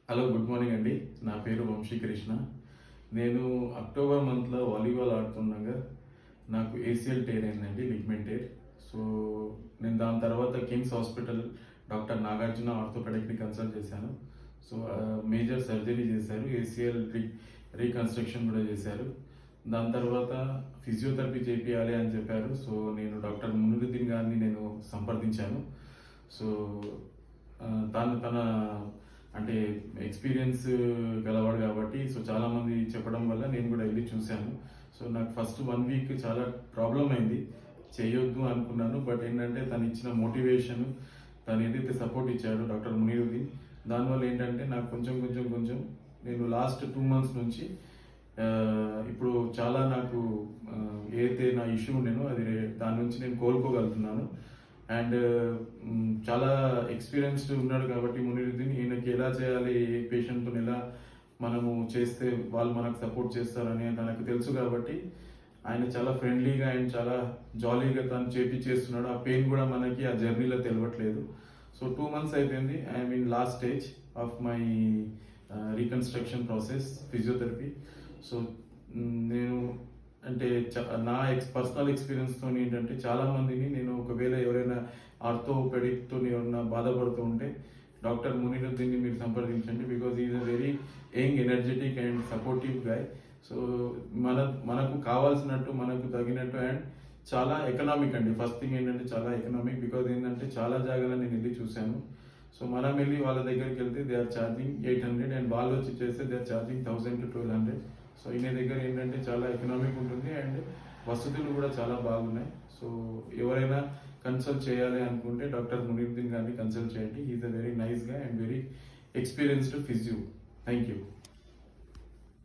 Hello, good morning అండి. నా పేరు వంశీకృష్ణ. నేను అక్టోబర్ మంత్లో వాలీబాల్ ఆడుతుండగా నాకు ఏసీఎల్ టేర్ అయిందండి, లిగ్మెంట్ టేర్. సో నేను దాని తర్వాత కిమ్స్ హాస్పిటల్ డాక్టర్ నాగార్జున ఆర్థోపెడిక్ని కన్సల్ట్ చేశాను. సో మేజర్ సర్జరీ చేశారు, ఏసీఎల్ రీకన్స్ట్రక్షన్ కూడా చేశారు. దాని తర్వాత ఫిజియోథెరపీ చేపియాలి అని చెప్పారు. సో నేను డాక్టర్ మునురుద్దీన్ గారిని నేను సంప్రదించాను. సో తన అంటే ఎక్స్పీరియన్స్ గలవాడు కాబట్టి సో చాలామంది చెప్పడం వల్ల నేను కూడా వెళ్ళి చూశాను. సో నాకు ఫస్ట్ 1 వీక్ చాలా ప్రాబ్లం అయింది, చేయొద్దు అనుకున్నాను. బట్ ఏంటంటే తను ఇచ్చిన మోటివేషన్, తను ఏదైతే సపోర్ట్ ఇచ్చాడో డాక్టర్ మునీరుద్దీన్, దానివల్ల ఏంటంటే నాకు కొంచెం నేను లాస్ట్ 2 మంత్స్ నుంచి ఇప్పుడు చాలా నాకు ఏదైతే నా ఇష్యూ ఉండేనో అది దాని నుంచి నేను కోలుకోగలుగుతున్నాను. అండ్ చాలా ఎక్స్పీరియన్స్డ్ ఉన్నాడు కాబట్టి మునీరుద్దీన్, ఈయనకి ఎలా చేయాలి, ఏ పేషెంట్తో ఎలా మనము చేస్తే వాళ్ళు మనకు సపోర్ట్ చేస్తారని తనకు తెలుసు కాబట్టి ఆయన చాలా ఫ్రెండ్లీగా అండ్ చాలా జాలీగా తను చేస్తున్నాడు. ఆ పెయిన్ కూడా మనకి ఆ జర్నీలో తెలియట్లేదు. సో 2 మంత్స్ అయిపోయింది. I mean last stage of my reconstruction process, physiotherapy. So నేను అంటే నా పర్సనల్ ఎక్స్పీరియన్స్తో ఏంటంటే చాలా మందిని నేను ఒకవేళ ఎవరైనా ఆర్థోపెడిక్తో ఎవరైనా బాధపడుతూ ఉంటే డాక్టర్ మునీరుద్దీన్ని మీరు సంప్రదించండి. Because is a very young, energetic and supportive guy. So మనకు కావాల్సినట్టు, మనకు తగినట్టు అండ్ చాలా ఎకనామిక్ అండి. ఫస్ట్ థింగ్ ఏంటంటే చాలా ఎకనామిక్. బికాజ్ ఏంటంటే చాలా జాగాలో నేను వెళ్ళి చూశాను. సో మనం వెళ్ళి వాళ్ళ దగ్గరికి వెళ్తే దే ఆర్ ఛార్జింగ్ 800 అండ్ వాళ్ళు వచ్చి చేస్తే they are charging 1000 to 1200. So ఈయన దగ్గర ఏంటంటే చాలా ఎకనామిక్ ఉంటుంది అండ్ వసతులు కూడా చాలా బాగున్నాయి. సో ఎవరైనా కన్సల్ట్ చేయాలి అనుకుంటే డాక్టర్ మునీరుద్దీన్ గారిని కన్సల్ట్ చేయండి. ఈజ్ అ వెరీ నైస్ గా and very experienced physio. Thank you.